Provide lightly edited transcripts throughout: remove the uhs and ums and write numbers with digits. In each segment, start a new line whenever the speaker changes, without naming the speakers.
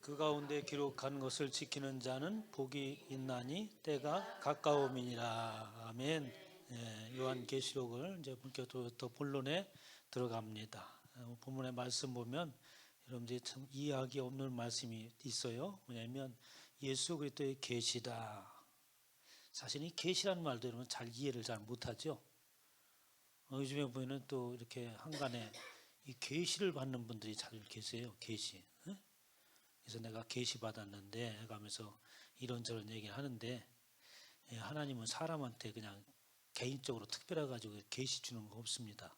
그 가운데 기록한 것을 지키는 자는 복이 있나니 때가 가까움이니라. 아멘. 요한계시록을 이제 본격적으로 본론에 들어갑니다. 본문의 말씀 보면 여러분들이 참 이해하기 없는 말씀이 있어요. 뭐냐면 예수 그리스도의 계시다. 사실 이 계시라는 말도 여러분 잘 이해를 잘 못하죠. 요즘에 보면은 또 이렇게 한간에 이 계시를 받는 분들이 잘 계세요. 계시. 그래서 내가 계시 받았는데 해가면서 이런저런 얘기를 하는데, 하나님은 사람한테 그냥 개인적으로 특별해 가지고 계시 주는 거 없습니다.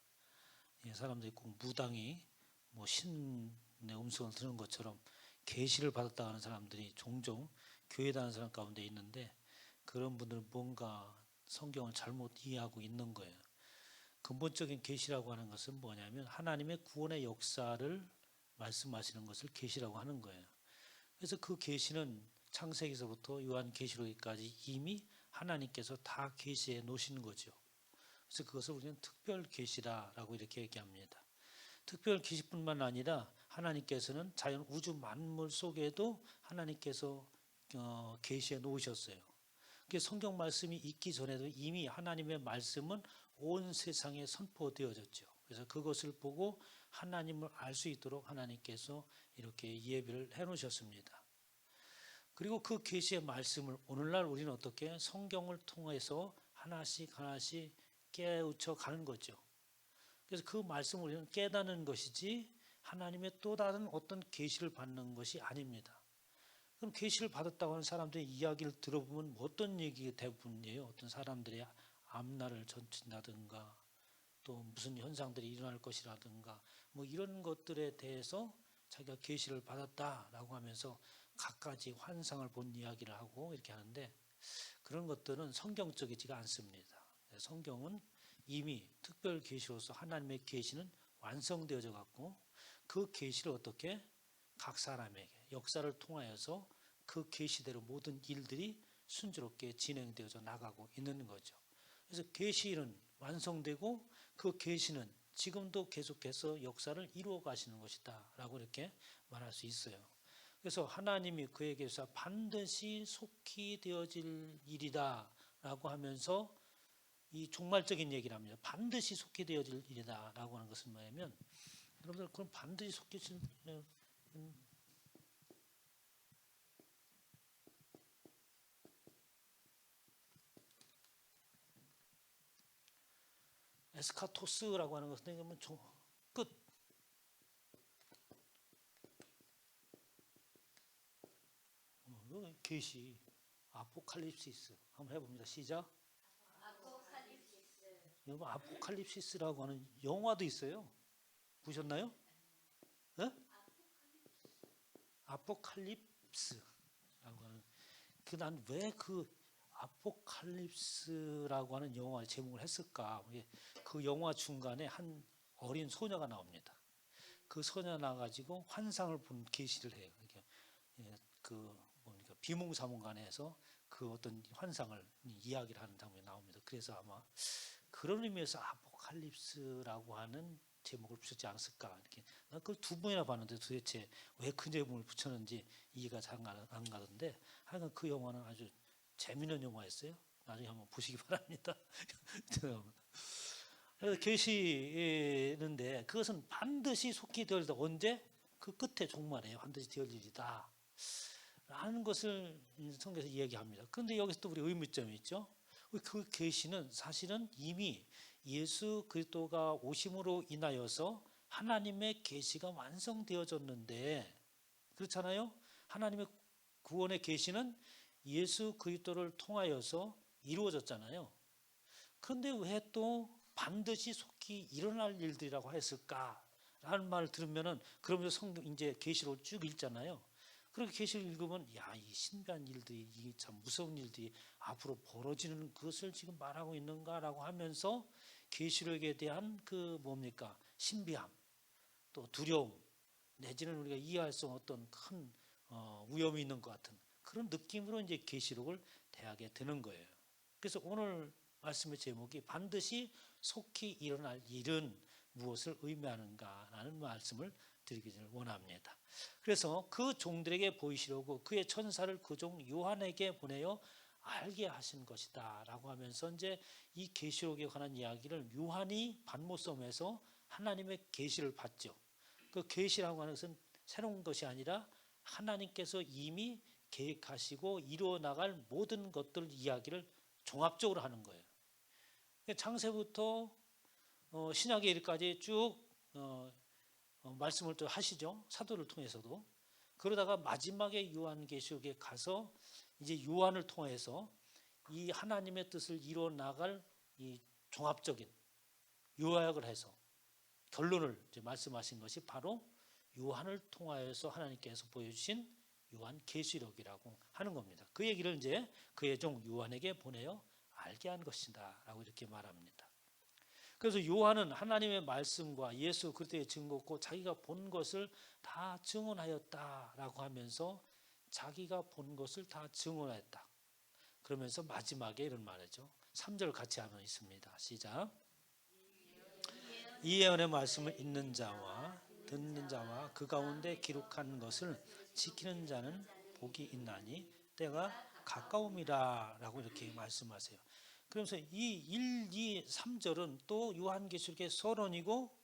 사람들이 꼭 무당이 뭐 신의 음성을 들은 것처럼 계시를 받았다 하는 사람들이 종종 교회 다니는 사람 가운데 있는데, 그런 분들은 뭔가 성경을 잘못 이해하고 있는 거예요. 근본적인 계시라고 하는 것은 뭐냐면 하나님의 구원의 역사를 말씀하시는 것을 계시라고 하는 거예요. 그래서 그 계시는 창세기서부터 요한계시록까지 이미 하나님께서 다 계시해 놓으시는 거죠. 그래서 그것을 우리는 특별 계시라고 이렇게 얘기합니다. 특별 계시뿐만 아니라 하나님께서는 자연 우주 만물 속에도 하나님께서 계시해 놓으셨어요. 성경 말씀이 있기 전에도 이미 하나님의 말씀은 온 세상에 선포되어졌죠. 그래서 그것을 보고 하나님을 알 수 있도록 하나님께서 이렇게 예비를 해 놓으셨습니다. 그리고 그 계시의 말씀을 오늘날 우리는 어떻게 성경을 통해서 하나씩 깨우쳐 가는 거죠. 그래서 그 말씀을 우리는 깨닫는 것이지 하나님의 또 다른 어떤 계시를 받는 것이 아닙니다. 그럼 계시를 받았다고 하는 사람들의 이야기를 들어보면 어떤 얘기가 대부분이에요. 어떤 사람들의 앞날을 전친다든가 또 무슨 현상들이 일어날 것이라든가 뭐 이런 것들에 대해서 자기가 계시를 받았다라고 하면서 갖가지 환상을 본 이야기를 하고 이렇게 하는데, 그런 것들은 성경적이지가 않습니다. 성경은 이미 특별 계시로서 하나님의 계시는 완성되어져 갖고 그 계시를 어떻게 각 사람에게 역사를 통하여서 그 계시대로 모든 일들이 순조롭게 진행되어져 나가고 있는 거죠. 그래서 계시는 완성되고 그 계시는 지금도 계속해서 역사를 이루어 가시는 것이다 라고 이렇게 말할 수 있어요. 그래서 하나님이 그에게서 반드시 속히 되어질 일이다 라고 하면서 이 종말적인 얘기를 합니다. 반드시 속히 되어질 일이다 라고 하는 것은 뭐냐면, 여러분들 그럼 반드시 속히 에스카토스라고 하는 것은 끝. 계시, 아포칼립시스 한번 해봅니다. 시작. 아포칼립시스. 여러분 아포칼립시스라고 하는 영화도 있어요. 보셨나요? 네? 아포칼립스라고 하는 난 왜 그 아포칼립스라고 하는 영화 제목을 했을까? 그 영화 중간에 한 어린 소녀가 나옵니다. 그 소녀 나가지고 환상을 본 계시를 해요. 그 뭡니까 비몽사몽간에서 그 어떤 환상을 이야기를 하는 장면이 나옵니다. 그래서 아마 그런 의미에서 아포칼립스라고 하는 제목을 붙였지 않았을까 이렇게. 난 그걸 두 번이나 봤는데 도대체 왜 그 제목을 붙였는지 이해가 잘 안 가던데, 하여간 그 영화는 아주 재미있는 영화였어요. 나중에 한번 보시기 바랍니다. 그래서 계시는데 그것은 반드시 속히 되어질다. 언제? 그 끝에 종말에 반드시 되어질 일이다 라는 것을 성경에서 이야기합니다. 그런데 여기서 또 우리 의문점이 있죠. 그 계시는 사실은 이미 예수 그리스도가 오심으로 인하여서 하나님의 계시가 완성되어졌는데, 그렇잖아요. 하나님의 구원의 계시는 예수 그리스도를 통하여서 이루어졌잖아요. 그런데 왜 또 반드시 속히 일어날 일들이라고 했을까라는 말을 들으면은, 그러면서 성경 이제 계시록을 쭉 읽잖아요. 그렇게 계시를 읽으면 이 신비한 일들이, 이 참 무서운 일들이 앞으로 벌어지는 것을 지금 말하고 있는가라고 하면서 계시록에 대한 그 뭡니까 신비함, 또 두려움, 내지는 우리가 이해할 수 없는 어떤 큰 위험이 있는 것 같은 그런 느낌으로 이제 계시록을 대하게 되는 거예요. 그래서 오늘 말씀의 제목이 반드시 속히 일어날 일은 무엇을 의미하는가라는 말씀을 드리기를 원합니다. 그래서 그 종들에게 보이시려고 그의 천사를 그 종 요한에게 보내어 알게 하신 것이다 라고 하면서 이제 이 계시록에 관한 이야기를 요한이 반모섬에서 하나님의 계시를 받죠. 그 계시라고 하는 것은 새로운 것이 아니라 하나님께서 이미 계획하시고 이루어 나갈 모든 것들 이야기를 종합적으로 하는 거예요. 창세부터 신약의 일까지 쭉 말씀을 또 하시죠. 사도를 통해서도. 그러다가 마지막에 요한계시록에 가서 이제 요한을 통해서 이 하나님의 뜻을 이루어 나갈 이 종합적인 요약을 해서 결론을 이제 말씀하신 것이 바로 요한을 통하여서 하나님께서 보여주신 요한계시록이라고 하는 겁니다. 그 얘기를 이제 그의 종 요한에게 보내어 알게 한 것이다라고 이렇게 말합니다. 그래서 요한은 하나님의 말씀과 예수 그리스도의 증거고 자기가 본 것을 다 증언하였다라고 하면서 자기가 본 것을 다 증언했다. 그러면서 마지막에 이런 말이죠. 3절 같이 하면 있습니다. 시작. 이 예언의 말씀을 읽는 자와 듣는 자와 그 가운데 기록한 것을 지키는 자는 복이 있나니 때가 가까움이라 라고 이렇게 말씀하세요. 그러면서 이 1, 2, 3절은 또 요한계시록의 서론이고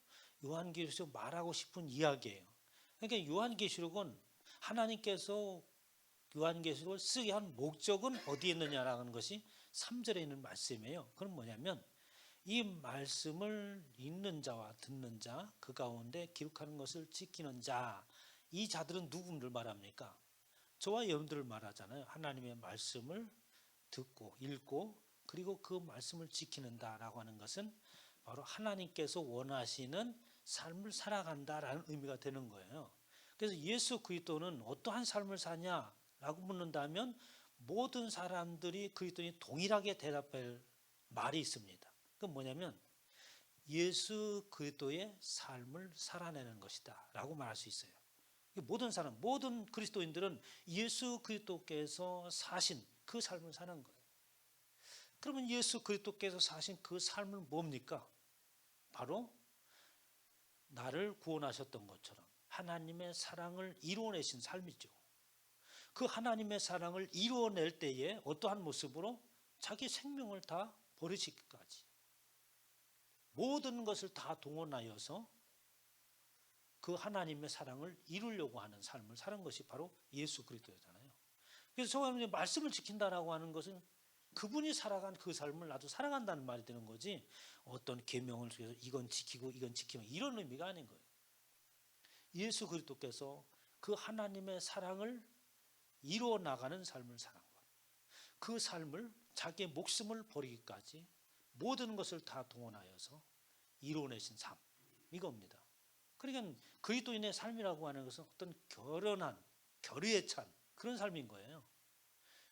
요한계시록 말하고 싶은 이야기예요. 그러니까 요한계시록은 하나님께서 요한계시록을 쓰게 한 목적은 어디에 있느냐라는 것이 3절에 있는 말씀이에요. 그건 뭐냐면 이 말씀을 읽는 자와 듣는 자, 그 가운데 기록하는 것을 지키는 자, 이 자들은 누구를 말합니까? 저와 여러분들을 말하잖아요. 하나님의 말씀을 듣고 읽고 그리고 그 말씀을 지키는다라고 하는 것은 바로 하나님께서 원하시는 삶을 살아간다라는 의미가 되는 거예요. 그래서 예수 그리스도는 어떠한 삶을 사냐라고 묻는다면 모든 사람들이 그리스도인이 동일하게 대답할 말이 있습니다. 그건 뭐냐면 예수 그리스도의 삶을 살아내는 것이다 라고 말할 수 있어요. 모든 사람, 모든 그리스도인들은 예수 그리스도께서 사신 그 삶을 사는 거예요. 그러면 예수 그리스도께서 사신 그 삶은 뭡니까? 바로 나를 구원하셨던 것처럼 하나님의 사랑을 이루어내신 삶이죠. 그 하나님의 사랑을 이루어낼 때에 어떠한 모습으로 자기 생명을 다 버리시기까지 모든 것을 다 동원하여서 그 하나님의 사랑을 이루려고 하는 삶을 사는 것이 바로 예수 그리스도잖아요. 그래서 저는 말씀을 지킨다라고 하는 것은 그분이 살아간 그 삶을 나도 살아간다는 말이 되는 거지 어떤 계명을 통해서 이건 지키고 이건 지키면 이런 의미가 아닌 거예요. 예수 그리스도께서 그 하나님의 사랑을 이루어 나가는 삶을 사는 거예요. 그 삶을 자기의 목숨을 버리기까지 모든 것을 다 동원하여서 이루어내신 삶 이겁니다. 그러니까 그리스도인의 삶이라고 하는 것은 어떤 결연한 결의에 찬 그런 삶인 거예요.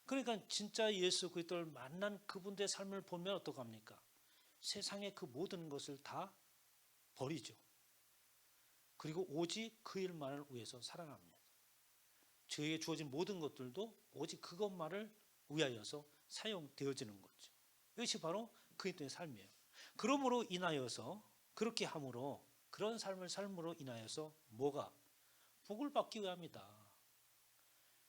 그러니까 진짜 예수 그리스도를 만난 그분들의 삶을 보면 어떡합니까? 세상의 그 모든 것을 다 버리죠. 그리고 오직 그 일만을 위해서 살아갑니다. 저에게 주어진 모든 것들도 오직 그것만을 위하여서 사용되어지는 거죠. 이것이 바로 그리스도의 삶이에요. 그러므로 인하여서 그렇게 함으로 그런 삶을 삶으로 인하여서 뭐가? 복을 받기 위함이다.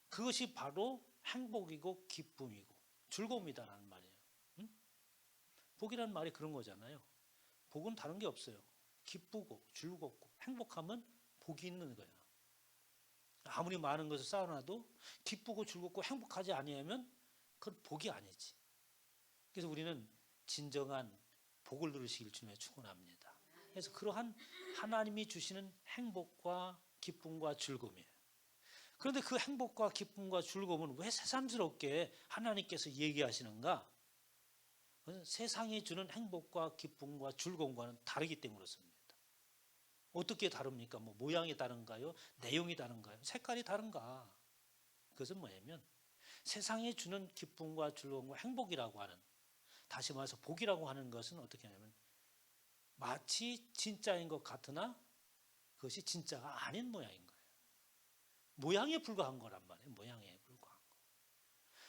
그것이 바로 행복이고 기쁨이고 즐거움이다라는 말이에요. 응? 복이라는 말이 그런 거잖아요. 복은 다른 게 없어요. 기쁘고 즐겁고 행복하면 복이 있는 거예요. 아무리 많은 것을 쌓아놔도 기쁘고 즐겁고 행복하지 아니하면 그건 복이 아니지. 그래서 우리는 진정한 복을 누리시길 주님에 축원합니다. 그래서 그러한 하나님이 주시는 행복과 기쁨과 즐거움이에요. 그런데 그 행복과 기쁨과 즐거움은 왜 새삼스럽게 하나님께서 얘기하시는가? 세상이 주는 행복과 기쁨과 즐거움과는 다르기 때문에 그렇습니다. 어떻게 다릅니까? 뭐 모양이 다른가요? 내용이 다른가요? 색깔이 다른가? 그것은 뭐냐면 세상이 주는 기쁨과 즐거움과 행복이라고 하는, 다시 말해서 복이라고 하는 것은 어떻게 하냐면 마치 진짜인 것 같으나 그것이 진짜가 아닌 모양인 거예요. 모양에 불과한 거란 말이에요. 모양에 불과한 거.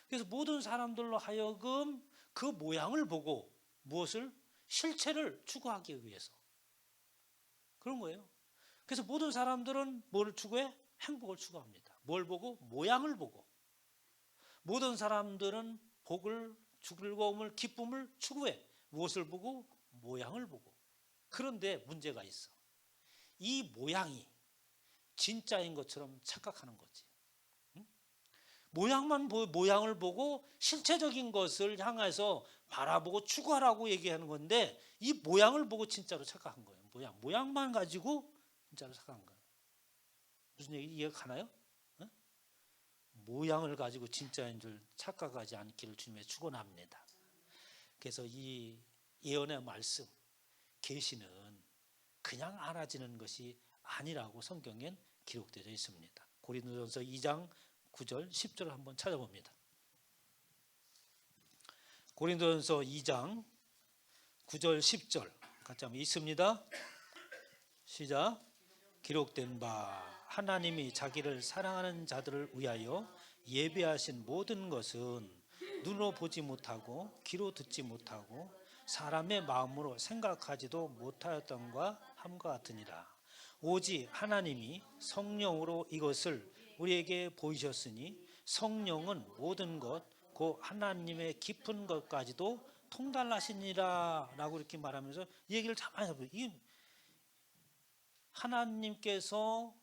그래서 모든 사람들로 하여금 그 모양을 보고 무엇을? 실체를 추구하기 위해서 그런 거예요. 그래서 모든 사람들은 뭘 추구해? 행복을 추구합니다. 뭘 보고? 모양을 보고. 모든 사람들은 복을, 즐거움을, 기쁨을 추구해. 무엇을 보고? 모양을 보고. 그런데 문제가 있어. 이 모양이 진짜인 것처럼 착각하는 거지. 모양을 보고 실체적인 것을 향해서 바라보고 추구하라고 얘기하는 건데, 이 모양을 보고 진짜로 착각한 거예요. 모양만 가지고 진짜로 착각한 거예요. 무슨 얘기 이해가 가나요? 모양을 가지고 진짜인 줄 착각하지 않기를 주님의 축원합니다. 그래서 이 예언의 말씀, 계시는 그냥 알아지는 것이 아니라고 성경엔 기록되어 있습니다. 고린도전서 2장 9절 10절을 한번 찾아봅니다. 고린도전서 2장 9절 10절 같이 한번 읽습니다. 시작. 기록된 바 하나님이 자기를 사랑하는 자들을 위하여 예비하신 모든 것은 눈으로 보지 못하고 귀로 듣지 못하고 사람의 마음으로 생각하지도 못하였던과 함과 같으니라. 오직 하나님이 성령으로 이것을 우리에게 보이셨으니 성령은 모든 것 곧 하나님의 깊은 것까지도 통달하시니라 라고 이렇게 말하면서 얘기를 참 많이 해요. 하나님께서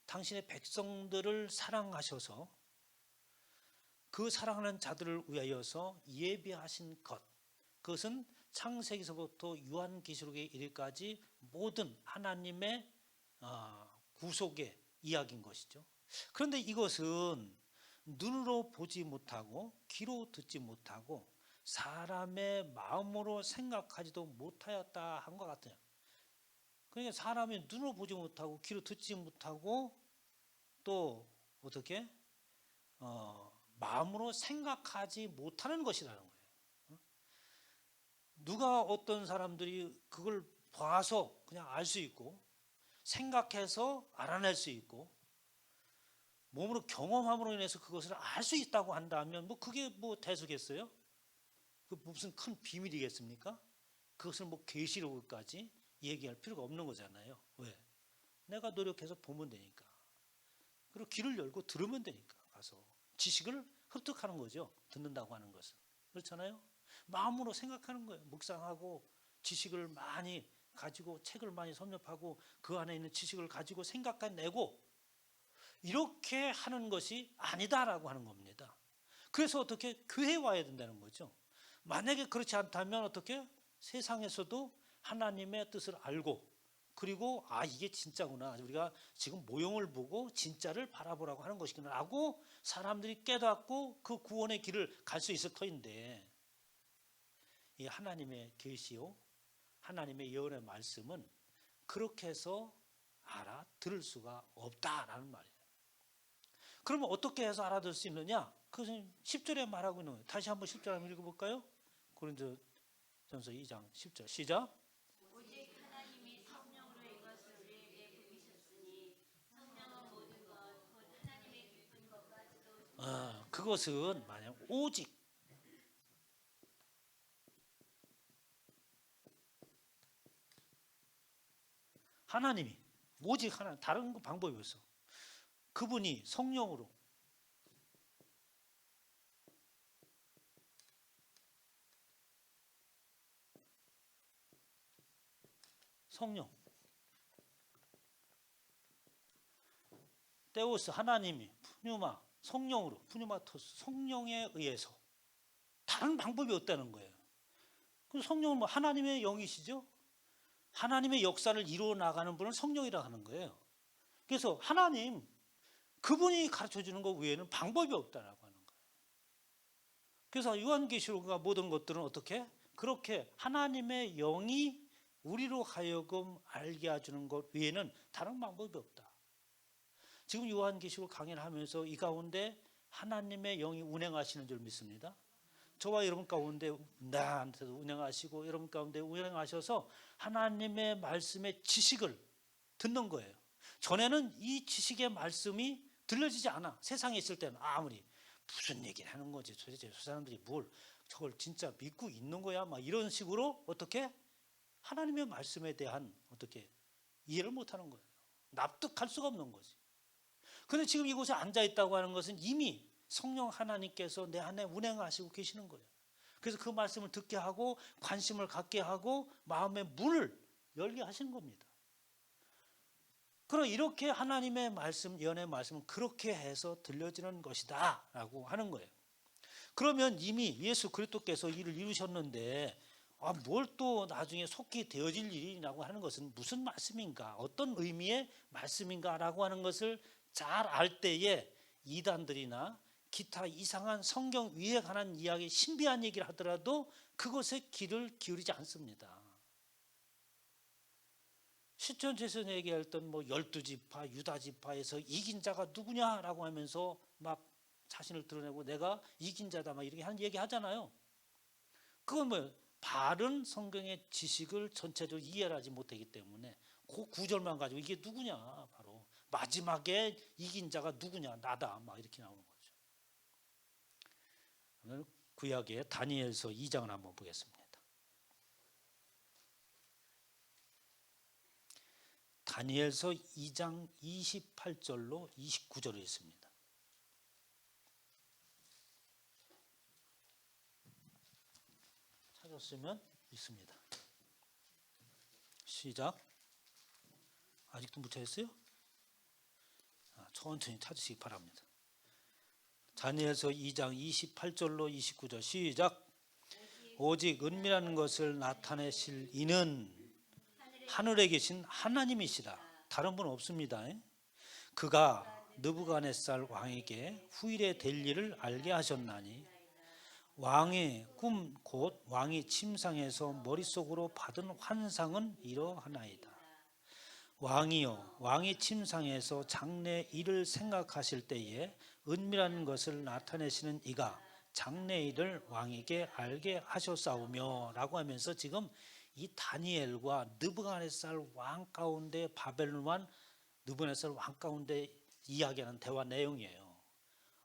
당신의 백성들을 사랑하셔서 그 사랑하는 자들을 위하여서 예비하신 것, 그것은 창세기서부터 요한계시록에 이르기까지 모든 하나님의 구속의 이야기인 것이죠. 그런데 이것은 눈으로 보지 못하고 귀로 듣지 못하고 사람의 마음으로 생각하지도 못하였다 한 것 같아요. 그러니까 사람이 눈으로 보지 못하고 귀로 듣지 못하고 또 어떻게 마음으로 생각하지 못하는 것이라는 거예요. 누가 어떤 사람들이 그걸 봐서 그냥 알 수 있고 생각해서 알아낼 수 있고 몸으로 경험함으로 인해서 그것을 알 수 있다고 한다면 뭐 그게 뭐 대수겠어요? 그 무슨 큰 비밀이겠습니까? 그것을 뭐 계시록까지 얘기할 필요가 없는 거잖아요. 왜? 내가 노력해서 보면 되니까. 그리고 귀를 열고 들으면 되니까. 가서 지식을 습득하는 거죠. 듣는다고 하는 것은. 그렇잖아요. 마음으로 생각하는 거예요. 묵상하고 지식을 많이 가지고 책을 많이 섭렵하고 그 안에 있는 지식을 가지고 생각해내고 이렇게 하는 것이 아니다라고 하는 겁니다. 그래서 어떻게 교회에 와야 된다는 거죠. 만약에 그렇지 않다면 어떻게 세상에서도 하나님의 뜻을 알고 그리고 이게 진짜구나. 우리가 지금 모형을 보고 진짜를 바라보라고 하는 것이구나 라고 사람들이 깨닫고 그 구원의 길을 갈 수 있을 터인데 이 하나님의 계시요 하나님의 예언의 말씀은 그렇게 해서 알아들을 수가 없다라는 말이에요. 그러면 어떻게 해서 알아들을 수 있느냐? 그것은 10절에 말하고 있는 거예요. 다시 한번 10절 한번 읽어볼까요? 고린도전서 2장 10절 시작.
오직 하나님이 성령으로 이것을 우리에게 보이셨으니 성령은 모든 것 곧 하나님의 깊은 것까지도
그것은 만약 오직 하나님이 오직 하나님 다른 방법이 없어. 그분이 성령으로 성령 데우스 하나님이 푸뉴마 성령으로 푸뉴마토스 성령에 의해서 다른 방법이 없다는 거예요. 그 성령은 뭐 하나님의 영이시죠. 하나님의 역사를 이루어 나가는 분을 성령이라고 하는 거예요. 그래서 하나님 그분이 가르쳐 주는 것 외에는 방법이 없다라고 하는 거예요. 그래서 요한계시록과 모든 것들은 어떻게 그렇게 하나님의 영이 우리로 하여금 알게 해주는 것 외에는 다른 방법이 없다. 지금 요한계시록 강의를 하면서 이 가운데 하나님의 영이 운행하시는 줄 믿습니다. 저와 여러분 가운데 나한테도 운행하시고 여러분 가운데 운행하셔서 하나님의 말씀의 지식을 듣는 거예요. 전에는 이 지식의 말씀이 들려지지 않아. 세상에 있을 때는 아무리 무슨 얘기를 하는 거지 도대체 저 사람들이 뭘 저걸 진짜 믿고 있는 거야 막 이런 식으로 어떻게 하나님의 말씀에 대한 어떻게 이해를 못하는 거예요. 납득할 수가 없는 거지. 그런데 지금 이곳에 앉아 있다고 하는 것은 이미 성령 하나님께서 내 안에 운행하시고 계시는 거예요. 그래서 그 말씀을 듣게 하고 관심을 갖게 하고 마음의 문을 열게 하시는 겁니다. 그럼 이렇게 하나님의 말씀, 예언의 말씀은 그렇게 해서 들려지는 것이다 라고 하는 거예요. 그러면 이미 예수 그리스도께서 이를 이루셨는데 뭘 또 나중에 속히 되어질 일이라고 하는 것은 무슨 말씀인가, 어떤 의미의 말씀인가 라고 하는 것을 잘 알 때에 이단들이나 기타 이상한 성경 위에 관한 이야기, 신비한 얘기를 하더라도 그것에 귀를 기울이지 않습니다. 시편에서 얘기했던 12지파 유다 지파에서 이긴 자가 누구냐라고 하면서 막 자신을 드러내고 내가 이긴 자다 막 이렇게 하는 얘기 하잖아요. 그건 바른 성경의 지식을 전체적으로 이해를 하지 못하기 때문에 그 구절만 가지고 이게 누구냐, 바로 마지막에 이긴 자가 누구냐, 나다 막 이렇게 나오는 거죠. 오늘 구약의 다니엘서 2장을 한번 보겠습니다. 다니엘서 2장 28절로 29절에 있습니다. 찾았으면 있습니다. 시작. 아직도 못 찾았어요? 천천히 찾으시기 바랍니다. 다니엘서 2장 28절로 29절 시작. 오직 은밀한 것을 나타내실 이는 하늘에 계신 하나님이시라. 다른 분 없습니다. 그가 느부갓네살 왕에게 후일에 될 일을 알게 하셨나니 왕의 꿈 곧 왕이 침상에서 머릿속으로 받은 환상은 이러하나이다. 왕이여, 왕이 침상에서 장래 일을 생각하실 때에 은밀한 것을 나타내시는 이가 장래 일을 왕에게 알게 하셨사오며 라고 하면서 지금 이 다니엘과 느부갓네살 왕 가운데, 바벨론 왕 느부갓네살 왕 가운데 이야기하는 대화 내용이에요.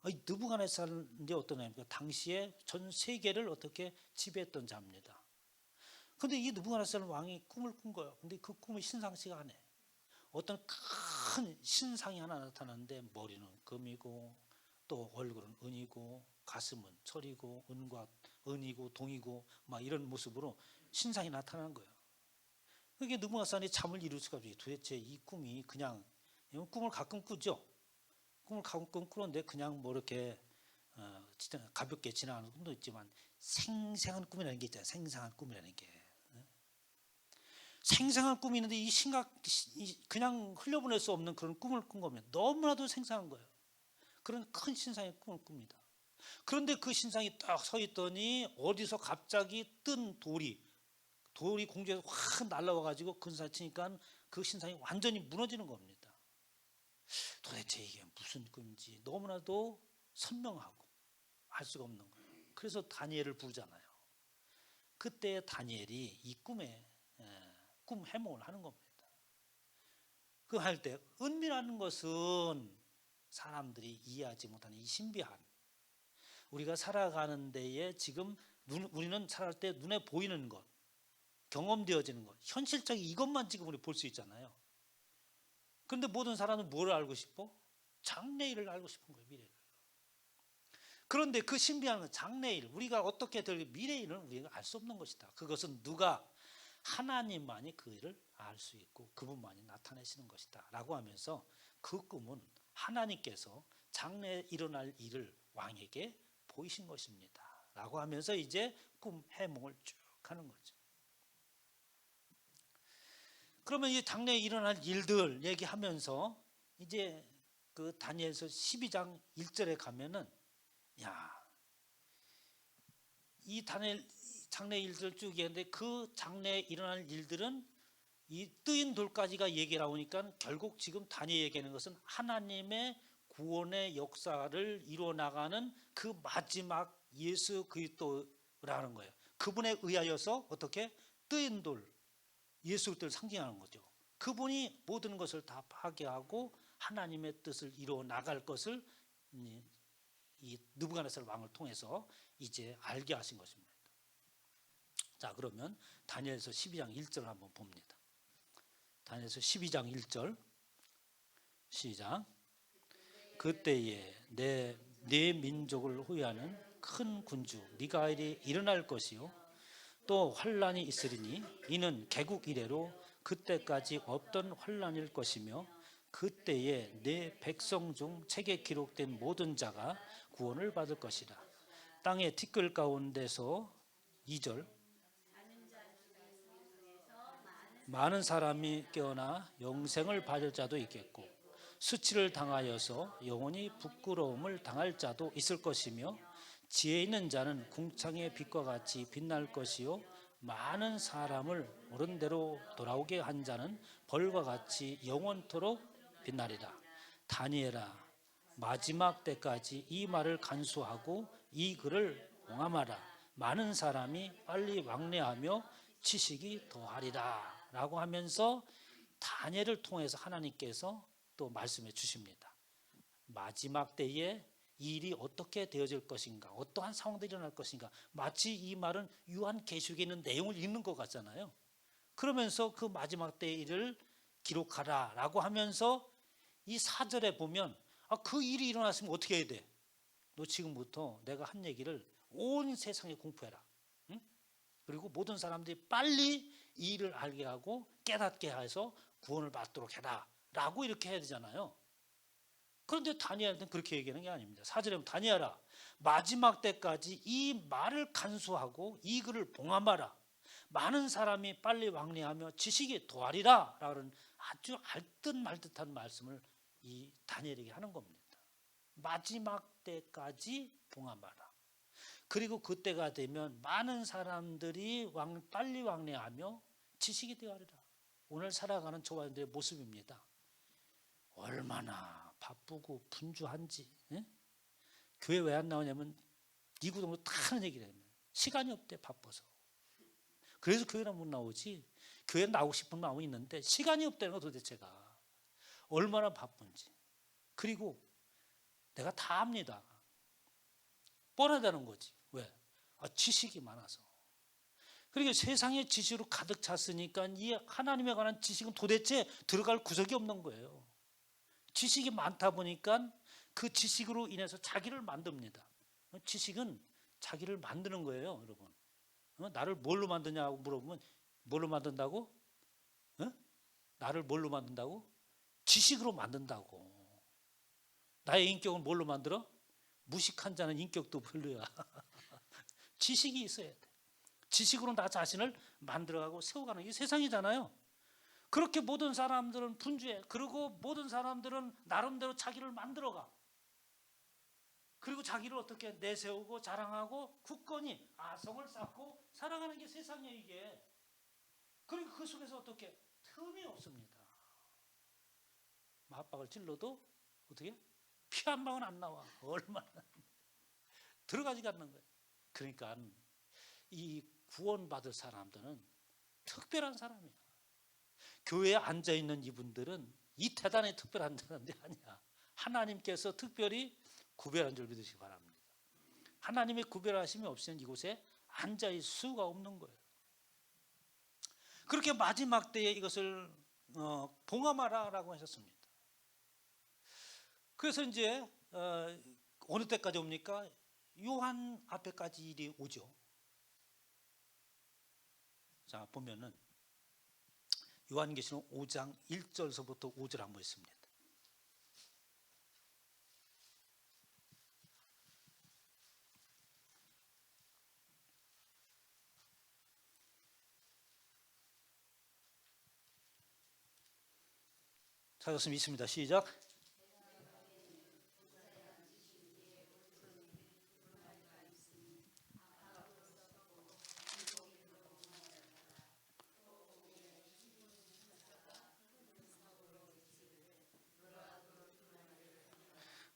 느부갓네살은 이제 어떤 애입니까? 당시에 전 세계를 어떻게 지배했던 자입니다. 근데 이 느부갓네살 왕이 꿈을 꾼 거예요. 근데 그 꿈이 심상치가 않아요. 어떤 큰 신상이 하나 나타나는데 머리는 금이고 또 얼굴은 은이고 가슴은 철이고 은과 은이고 동이고 막 이런 모습으로 신상이 나타나는 거예요. 그게 느부갓네살이 잠을 이룰 수가 없어요. 도대체 이 꿈이 그냥, 꿈을 가끔 꾸죠. 꿈을 가끔 꾸는데 그냥 이렇게 가볍게 지나가는 꿈도 있지만 생생한 꿈이라는 게 있잖아요. 생생한 꿈이라는 게. 생생한 꿈이 있는데 그냥 흘려보낼 수 없는 그런 꿈을 꾼 겁니다. 너무나도 생생한 거예요. 그런 큰 신상의 꿈을 꿉니다. 그런데 그 신상이 딱 서 있더니 어디서 갑자기 뜬 돌이 공중에서 확 날라와 가지고 근사치니까 그 신상이 완전히 무너지는 겁니다. 도대체 이게 무슨 꿈인지 너무나도 선명하고 알 수가 없는 거예요. 그래서 다니엘을 부르잖아요. 그때 다니엘이 이 꿈에 꿈 해몽을 하는 겁니다. 그 할 때 은밀한 것은 사람들이 이해하지 못하는 이 신비한, 우리가 살아가는 데에 지금 우리는 살아갈 때 눈에 보이는 것, 경험되어지는 것, 현실적인 이것만 지금 우리 볼 수 있잖아요. 그런데 모든 사람은 뭘 알고 싶어? 장래일을 알고 싶은 거예요. 미래를. 그런데 그 신비한 건 장래일, 우리가 어떻게 될 미래일은 우리가 알 수 없는 것이다. 그것은 누가? 하나님만이 그 일을 알 수 있고 그분만이 나타내시는 것이다 라고 하면서 그 꿈은 하나님께서 장래에 일어날 일을 왕에게 보이신 것입니다 라고 하면서 이제 꿈 해몽을 쭉 하는 거죠. 그러면 이 장래에 일어날 일들 얘기하면서 이제 그 다니엘서 12장 1절에 가면은 이 다니엘 장래 일들을 쭉 얘기하는데 그 장래에 일어날 일들은 이 뜨인 돌까지가 얘기 나오니까 결국 지금 다니엘 얘기하는 것은 하나님의 구원의 역사를 이루어나가는 그 마지막 예수 그리스도라는 거예요. 그분에 의하여서 어떻게 뜨인 돌, 예수 그리스도를 상징하는 거죠. 그분이 모든 것을 다 파괴하고 하나님의 뜻을 이루어나갈 것을 이 느부갓네살 왕을 통해서 이제 알게 하신 것입니다. 자, 그러면 다니엘서 12장 1절을 한번 봅니다. 다니엘서 12장 1절 시작. 그때에 내 민족을 후회하는 큰 군주 미가엘이 일어날 것이요 또 환란이 있으리니 이는 개국 이래로 그때까지 없던 환란일 것이며 그때에 내 백성 중 책에 기록된 모든 자가 구원을 받을 것이라. 땅의 티끌 가운데서 2절 많은 사람이 깨어나 영생을 받을 자도 있겠고 수치를 당하여서 영원히 부끄러움을 당할 자도 있을 것이며 지혜 있는 자는 궁창의 빛과 같이 빛날 것이요 많은 사람을 옳은 대로 돌아오게 한 자는 벌과 같이 영원토록 빛나리라. 다니엘아, 마지막 때까지 이 말을 간수하고 이 글을 봉함하라. 많은 사람이 빨리 왕래하며 지식이 더하리라 라고 하면서 다니엘을 통해서 하나님께서 또 말씀해 주십니다. 마지막 때에 이 일이 어떻게 되어질 것인가, 어떠한 상황들이 일어날 것인가, 마치 이 말은 요한계시록에 있는 내용을 읽는 것 같잖아요. 그러면서 그 마지막 때의 일을 기록하라 라고 하면서 이 4절에 보면 그 일이 일어났으면 어떻게 해야 돼? 너 지금부터 내가 한 얘기를 온 세상에 공포해라. 응? 그리고 모든 사람들이 빨리 이 일을 알게 하고 깨닫게 해서 구원을 받도록 해라 라고 이렇게 해야 되잖아요. 그런데 다니엘한테는 그렇게 얘기하는 게 아닙니다. 4절에 보면 다니엘아, 마지막 때까지 이 말을 간수하고 이 글을 봉함하라. 많은 사람이 빨리 왕래하며 지식이 더하리라 라는 아주 알듯 말듯한 말씀을 이 다니엘에게 하는 겁니다. 마지막 때까지 봉함하라. 그리고 그때가 되면 많은 사람들이 빨리 왕래하며 지식이 되어하리라. 오늘 살아가는 저와 여러분들의 모습입니다. 얼마나 바쁘고 분주한지. 예? 교회 왜 안 나오냐면 이구동으로 다 하는 얘기를 해요. 시간이 없대, 바빠서. 그래서 교회는 못 나오지. 교회 나오고 싶은 마음이 있는데 시간이 없다는 거 도대체가 얼마나 바쁜지. 그리고 내가 다 압니다. 뻔하다는 거지. 왜? 지식이 많아서. 그러니까 세상의 지식으로 가득 찼으니까 이 하나님에 관한 지식은 도대체 들어갈 구석이 없는 거예요. 지식이 많다 보니까 그 지식으로 인해서 자기를 만듭니다. 지식은 자기를 만드는 거예요, 여러분. 나를 뭘로 만드냐고 물어보면 뭘로 만든다고? 나를 뭘로 만든다고? 지식으로 만든다고. 나의 인격은 뭘로 만들어? 무식한 자는 인격도 별로야. 지식이 있어야 돼. 지식으로 나 자신을 만들어가고 세워가는 게 세상이잖아요. 그렇게 모든 사람들은 분주해. 그리고 모든 사람들은 나름대로 자기를 만들어가. 그리고 자기를 어떻게 내세우고 자랑하고 굳건히 아성을 쌓고 살아가는 게 세상이에요, 이게. 그리고 그 속에서 어떻게 틈이 없습니다. 맞박을 찔러도 어떻게 피 한 방울 안 나와. 얼마나 들어가지가 않는 거예요. 그러니까 이 구원받을 사람들은 특별한 사람이야. 교회에 앉아있는 이분들은 이 대단히 특별한 사람들이 아니야. 하나님께서 특별히 구별한 줄 믿으시기 바랍니다. 하나님의 구별하심이 없이는 이곳에 앉아있을 수가 없는 거예요. 그렇게 마지막 때에 이것을 봉함하라라고 하셨습니다. 그래서 이제 어느 때까지 옵니까? 요한 앞에까지 일이 오죠. 자, 보면은 요한계시록 5장 1절서부터 5절 한번 있습니다. 찾았으면 있습니다. 시작.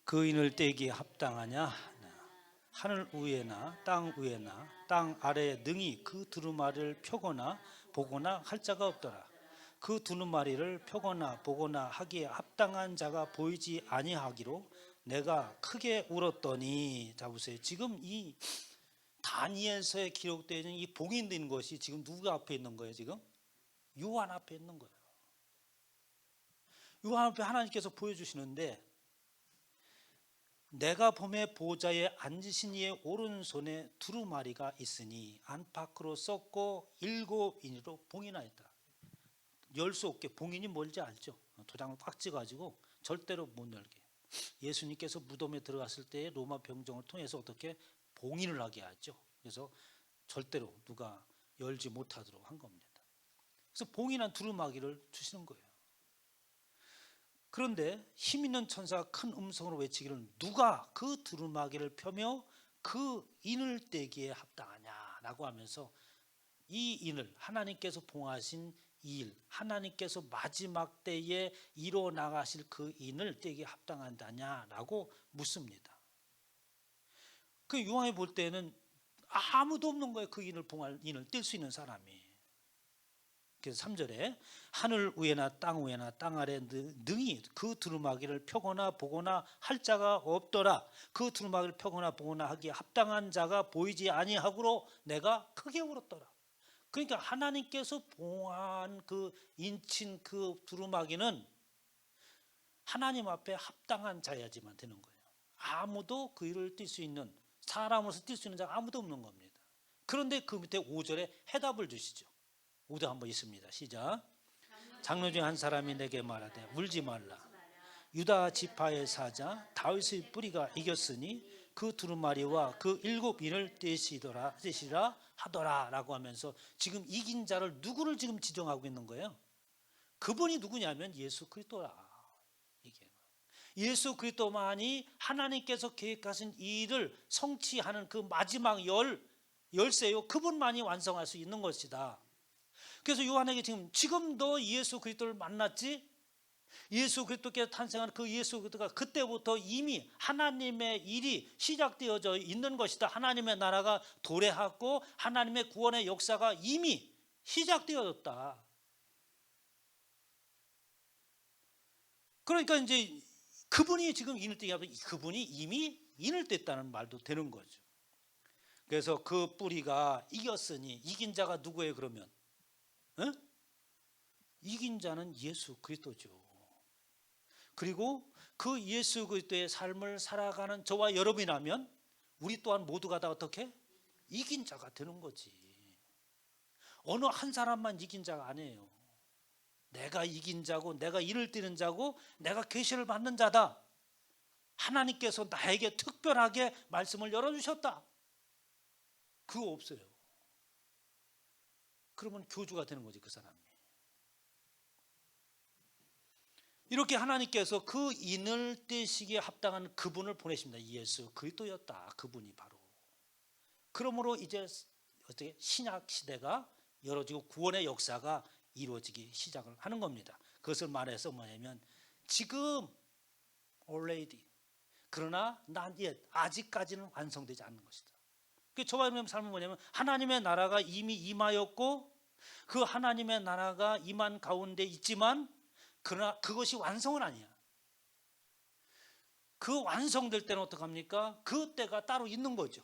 그인을 떼기에 합당하냐? 하늘 위에나 땅 위에나 땅 아래에 능히 그 두루마리를 펴거나 보거나 할 자가 없더라. 그 두루마리를 펴거나 보거나 하기에 합당한 자가 보이지 아니하기로 내가 크게 울었더니. 자 보세요. 지금 이 다니엘서에 기록되어 있는 이 봉인된 것이 지금 누구 앞에 있는 거예요? 지금 요한 앞에 있는 거예요. 요한 앞에 하나님께서 보여주시는데 내가 봄에 보좌에 앉으신 이의 오른손에 두루마리가 있으니 안팎으로 썩고 7인으로 봉인하였다. 열 수 없게, 봉인이 뭔지 알죠? 도장을 꽉 찍어가지고 절대로 못 열게. 예수님께서 무덤에 들어갔을 때 로마 병정을 통해서 어떻게 봉인을 하게 하죠. 그래서 절대로 누가 열지 못하도록 한 겁니다. 그래서 봉인한 두루마기를 주시는 거예요. 그런데 힘 있는 천사가 큰 음성으로 외치기를 누가 그 두루마기를 펴며 그 인을 떼기에 합당하냐라고 하면서 이 인을 하나님께서 봉하신 이 일, 하나님께서 마지막 때에 이뤄 나가실 그 인을 떼기에 합당하다냐라고 묻습니다. 그 요한이 볼 때는 아무도 없는 거예요. 그 인을 봉할 인을 뗄 수 있는 사람이. 그래서 3절에 하늘 위에나 땅 위에나 땅 아래 능히 그 두루마기를 펴거나 보거나 할 자가 없더라. 그 두루마기를 펴거나 보거나 하기에 합당한 자가 보이지 아니하고로 내가 크게 울었더라. 그러니까 하나님께서 봉한 그 인친 그 두루마기는 하나님 앞에 합당한 자야지만 되는 거예요. 아무도 그 일을 뛸 수 있는, 사람으로서 뛸 수 있는 자가 아무도 없는 겁니다. 그런데 그 밑에 5절에 해답을 주시죠. 5절 한번 있습니다. 시작. 장로 중 한 사람이 내게 말하되 울지 말라. 유다 지파의 사자 다윗의 뿌리가 이겼으니 그 두루마리와 그 7인을 떼시리라 하더라라고 하면서 지금 이긴 자를 누구를 지금 지정하고 있는 거예요? 그분이 누구냐면 예수 그리스도라. 이게 예수 그리스도만이 하나님께서 계획하신 이 일을 성취하는 그 마지막 열쇠요. 그분만이 완성할 수 있는 것이다. 그래서 요한에게 지금도 예수 그리스도를 만났지, 예수 그리스도께서 탄생한 그 예수 그리스도가 그때부터 이미 하나님의 일이 시작되어져 있는 것이다. 하나님의 나라가 도래하고 하나님의 구원의 역사가 이미 시작되어졌다. 그러니까 이제 그분이 지금 인을 떼게 하면 그분이 이미 인을 뗐다는 말도 되는 거죠. 그래서 그 뿌리가 이겼으니 이긴 자가 누구예요 그러면? 에? 이긴 자는 예수 그리스도죠. 그리고 그 예수 그리스도의 삶을 살아가는 저와 여러분이라면 우리 또한 모두가 다 어떻게? 이긴 자가 되는 거지. 어느 한 사람만 이긴 자가 아니에요. 내가 이긴 자고 내가 인을 떼는 자고 내가 계시를 받는 자다. 하나님께서 나에게 특별하게 말씀을 열어주셨다. 그거 없어요. 그러면 교주가 되는 거지 그 사람이. 이렇게 하나님께서 그 인을 떼시기에 합당한 그분을 보내십니다. 예수 그리스도였다. 그분이 바로. 그러므로 이제 어떻게 신약 시대가 열어지고 구원의 역사가 이루어지기 시작을 하는 겁니다. 그것을 말해서 뭐냐면 지금 already 그러나 not yet 아직까지는 완성되지 않는 것이다. 저와 여러분의 삶은 뭐냐면 하나님의 나라가 이미 임하였고 그 하나님의 나라가 임한 가운데 있지만 그러나 그것이 완성은 아니야. 그 완성될 때는 어떡합니까? 그 때가 따로 있는 거죠.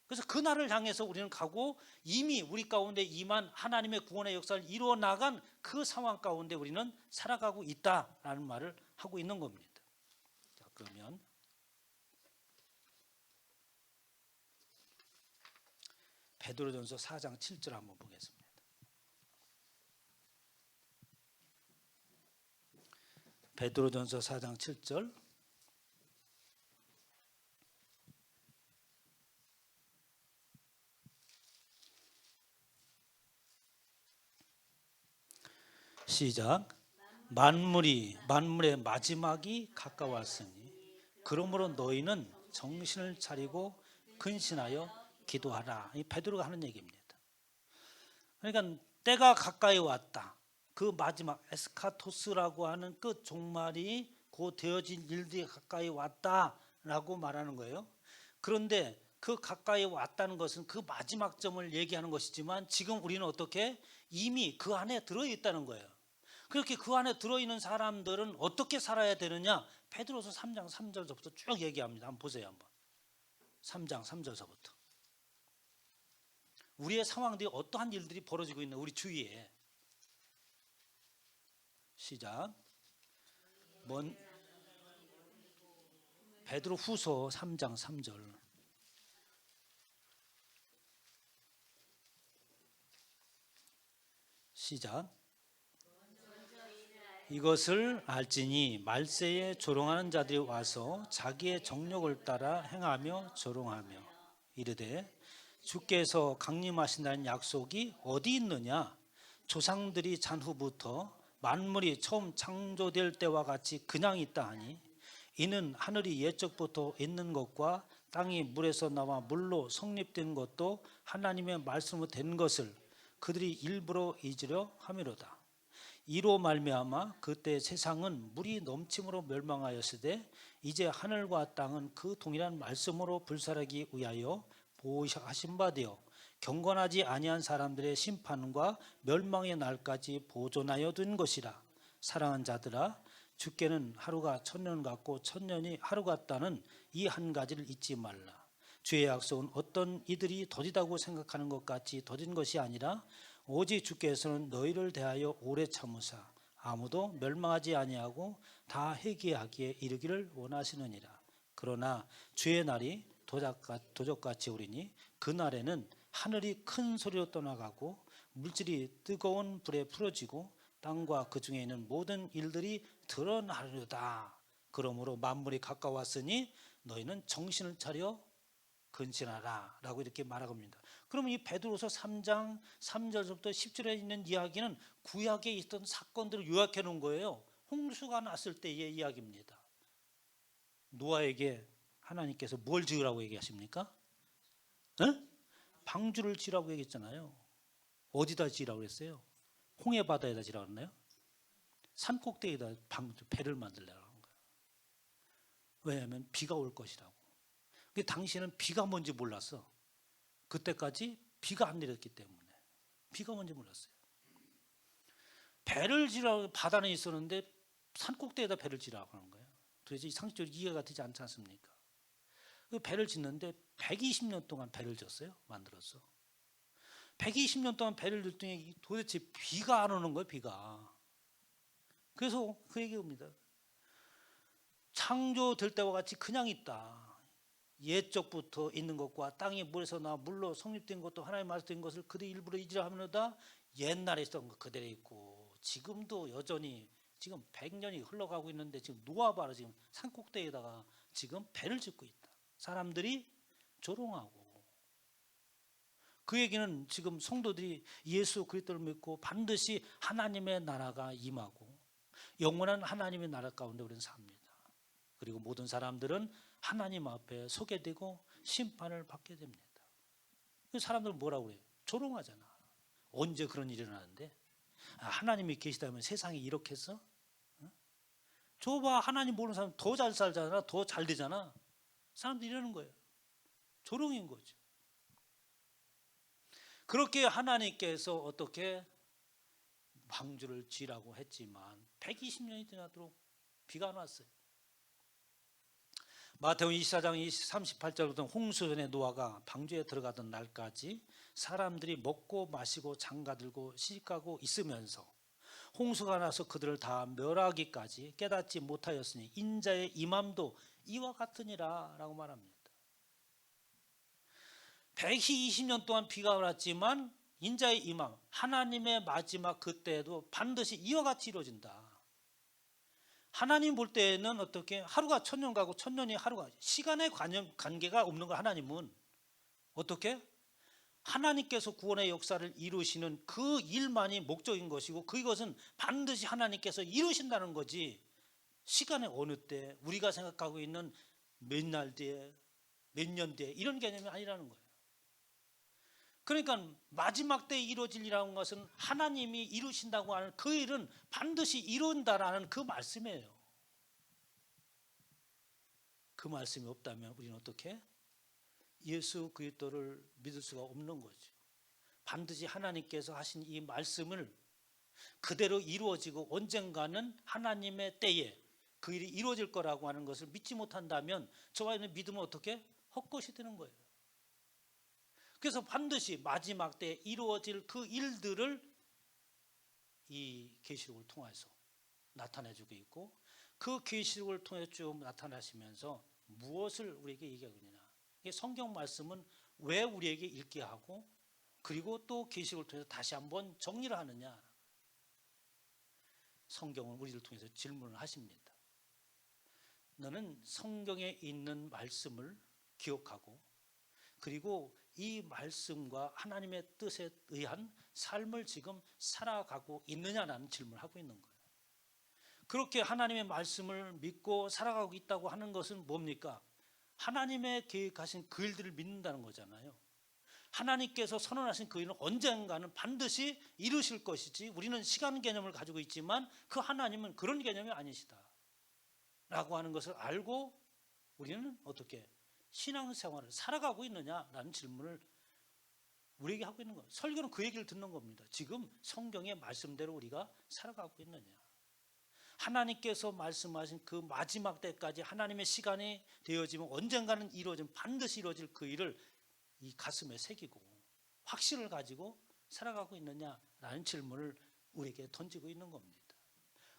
그래서 그날을 향해서 우리는 가고 이미 우리 가운데 임한 하나님의 구원의 역사를 이루어 나간 그 상황 가운데 우리는 살아가고 있다라는 말을 하고 있는 겁니다. 자, 그러면 베드로전서 4장 7절 한번 보겠습니다. 베드로전서 4장 7절 시작. 만물의 마지막이 가까웠으니 그러므로 너희는 정신을 차리고 근신하여 기도하라. 이 베드로가 하는 얘기입니다. 그러니까 때가 가까이 왔다. 그 마지막 에스카토스라고 하는 그 종말이 곧 되어진 일들이 가까이 왔다라고 말하는 거예요. 그런데 그 가까이 왔다는 것은 그 마지막 점을 얘기하는 것이지만 지금 우리는 어떻게 이미 그 안에 들어있다는 거예요. 그렇게 그 안에 들어있는 사람들은 어떻게 살아야 되느냐? 베드로서 3장 3절서부터 쭉 얘기합니다. 한번 보세요. 한번 3장 3절서부터 우리의 상황들이 어떠한 일들이 벌어지고 있는 우리 주위에 시작. 뭔 베드로 후서 3장 3절. 시작. 이것을 알지니 말세에 조롱하는 자들이 와서 자기의 정욕을 따라 행하며 조롱하며 이르되 주께서 강림하신다는 약속이 어디 있느냐? 조상들이 잔 후부터 만물이 처음 창조될 때와 같이 그냥 있다 하니 이는 하늘이 옛적부터 있는 것과 땅이 물에서 나와 물로 성립된 것도 하나님의 말씀으로 된 것을 그들이 일부러 잊으려 함이로다. 이로 말미암아 그때 세상은 물이 넘침으로 멸망하였으되 이제 하늘과 땅은 그 동일한 말씀으로 불살하기 위하여 보호하신 바 되어 경건하지 아니한 사람들의 심판과 멸망의 날까지 보존하여 둔 것이라. 사랑하는 자들아, 주께는 하루가 천년 같고 천년이 하루 같다는 이 한 가지를 잊지 말라. 주의 약속은 어떤 이들이 더디다고 생각하는 것 같이 더딘 것이 아니라 오직 주께서는 너희를 대하여 오래 참으사 아무도 멸망하지 아니하고 다 회개하기에 이르기를 원하시느니라. 그러나 주의 날이 도적같이 오리니 그날에는 하늘이 큰 소리로 떠나가고 물질이 뜨거운 불에 풀어지고 땅과 그 중에 있는 모든 일들이 드러나리로다. 그러므로 만물이 가까웠으니 너희는 정신을 차려 근신하라 라고 이렇게 말하고 있습니다. 그러면 이 베드로서 3장 3절부터 10절에 있는 이야기는 구약에 있던 사건들을 요약해 놓은 거예요. 홍수가 났을 때의 이야기입니다. 노아에게 하나님께서 뭘 지으라고 얘기하십니까? 방주를 지으라고 얘기했잖아요. 어디다 지으라고 했어요? 홍해 바다에다 지으라고 했나요? 산 꼭대기에다 배를 만들라고 한 거예요. 왜냐하면 비가 올 것이라고. 근데 당시에는 비가 뭔지 몰랐어. 그때까지 비가 안 내렸기 때문에 비가 뭔지 몰랐어요. 배를 지라고 바다는 있었는데 산 꼭대기에다 배를 지라고 하는 거예요. 도대체 상식적으로 이해가 되지 않지 않습니까? 그 배를 짓는데 120년 동안 배를 졌어요. 만들었어. 120년 동안 배를 졌더니 도대체 비가 안 오는 거예요. 비가. 그래서 그 얘기입니다. 창조될 때와 같이 그냥 있다. 옛적부터 있는 것과 땅이 물에서 나와 물로 성립된 것도 하나님의 말씀된 것을 그들이 일부러 잊으려 하면서다 옛날에 있던 것 그대로 있고 지금도 여전히 지금 100년이 흘러가고 있는데 지금 노아바로 지금 산꼭대기에다가 지금 배를 짓고 있다. 사람들이 조롱하고 그 얘기는 지금 성도들이 예수 그리스도를 믿고 반드시 하나님의 나라가 임하고 영원한 하나님의 나라 가운데 우리는 삽니다. 그리고 모든 사람들은 하나님 앞에 서게 되고 심판을 받게 됩니다. 사람들은 뭐라고 그래요? 조롱하잖아. 언제 그런 일이 일어나는데? 하나님이 계시다면 세상이 이렇게 했어? 저봐 하나님 모르는 사람 더 잘 살잖아. 더 잘 되잖아. 사람들이 이러는 거예요. 조롱인 거죠. 그렇게 하나님께서 어떻게 방주를 지라고 했지만 120년이 지나도록 비가 안 왔어요. 마태복음 24장 38절부터 홍수전에 노아가 방주에 들어가던 날까지 사람들이 먹고 마시고 장가들고 시집가고 있으면서 홍수가 나서 그들을 다 멸하기까지 깨닫지 못하였으니 인자의 임함도 이와 같으니라 라고 말합니다. 120년 동안 비가 왔지만 인자의 임함, 하나님의 마지막 그때에도 반드시 이와 같이 이루어진다. 하나님 볼 때는 어떻게 하루가 천년 가고 천년이 하루가 시간의 관계가 없는 거. 하나님은 어떻게 하나님께서 구원의 역사를 이루시는 그 일만이 목적인 것이고 그것은 반드시 하나님께서 이루신다는 거지 시간의 어느 때 우리가 생각하고 있는 몇 날 뒤에 몇 년 뒤에 이런 개념이 아니라는 거예요. 그러니까 마지막 때 이루어질 일이라는 것은 하나님이 이루신다고 하는 그 일은 반드시 이룬다라는 그 말씀이에요. 그 말씀이 없다면 우리는 어떻게? 예수 그리스도를 믿을 수가 없는 거죠. 반드시 하나님께서 하신 이 말씀을 그대로 이루어지고 언젠가는 하나님의 때에 그 일이 이루어질 거라고 하는 것을 믿지 못한다면 저와 있는 믿음은 어떻게? 헛것이 되는 거예요. 그래서 반드시 마지막 때에 이루어질 그 일들을 이 계시록을 통해서 나타내주고 있고 그 계시록을 통해 쭉 나타나시면서 무엇을 우리에게 얘기하고 있느냐. 이게 성경 말씀은 왜 우리에게 읽게 하고 그리고 또 계시록을 통해서 다시 한번 정리를 하느냐. 성경은 우리를 통해서 질문을 하십니다. 너는 성경에 있는 말씀을 기억하고 그리고 이 말씀과 하나님의 뜻에 의한 삶을 지금 살아가고 있느냐라는 질문을 하고 있는 거예요. 그렇게 하나님의 말씀을 믿고 살아가고 있다고 하는 것은 뭡니까? 하나님의 계획하신 그 일들을 믿는다는 거잖아요. 하나님께서 선언하신 그 일은 언젠가는 반드시 이루실 것이지 우리는 시간 개념을 가지고 있지만 그 하나님은 그런 개념이 아니시다 라고 하는 것을 알고 우리는 어떻게 신앙생활을 살아가고 있느냐라는 질문을 우리에게 하고 있는 거예요. 설교는 그 얘기를 듣는 겁니다. 지금 성경의 말씀대로 우리가 살아가고 있느냐. 하나님께서 말씀하신 그 마지막 때까지 하나님의 시간이 되어지면 언젠가는 이루어지면 반드시 이루어질 그 일을 이 가슴에 새기고 확신을 가지고 살아가고 있느냐라는 질문을 우리에게 던지고 있는 겁니다.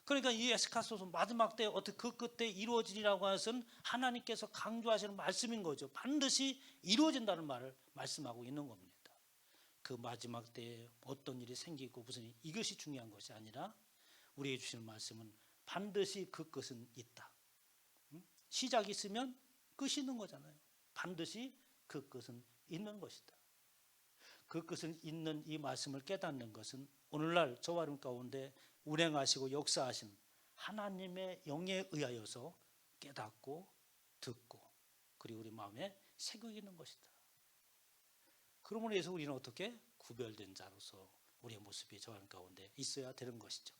그러니까 이 에스카소서 마지막 때 어떻게 그 끝에 이루어지리라고 하는 것은 하나님께서 강조하시는 말씀인 거죠. 반드시 이루어진다는 말을 말씀하고 있는 겁니다. 그 마지막 때에 어떤 일이 생기고 무슨 일, 이것이 중요한 것이 아니라 우리에게 주시는 말씀은 반드시 그 끝은 있다. 시작이 있으면 끝이 있는 거잖아요. 반드시 그 끝은 있는 것이다. 그 끝은 있는 이 말씀을 깨닫는 것은 오늘날 저와 여러분 가운데 운행하시고 역사하신 하나님의 영에 의하여서 깨닫고 듣고 그리고 우리 마음에 새기는 것이다. 그러므로 해서 우리는 어떻게 구별된 자로서 우리의 모습이 저와 여러분 가운데 있어야 되는 것이죠.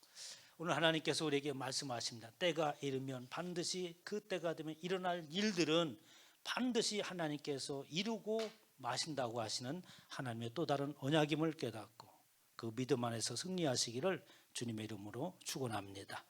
오늘 하나님께서 우리에게 말씀하십니다. 때가 이르면 반드시 그 때가 되면 일어날 일들은 반드시 하나님께서 이루고 마신다고 하시는 하나님의 또 다른 언약임을 깨닫고 그 믿음 안에서 승리하시기를 주님의 이름으로 축원합니다.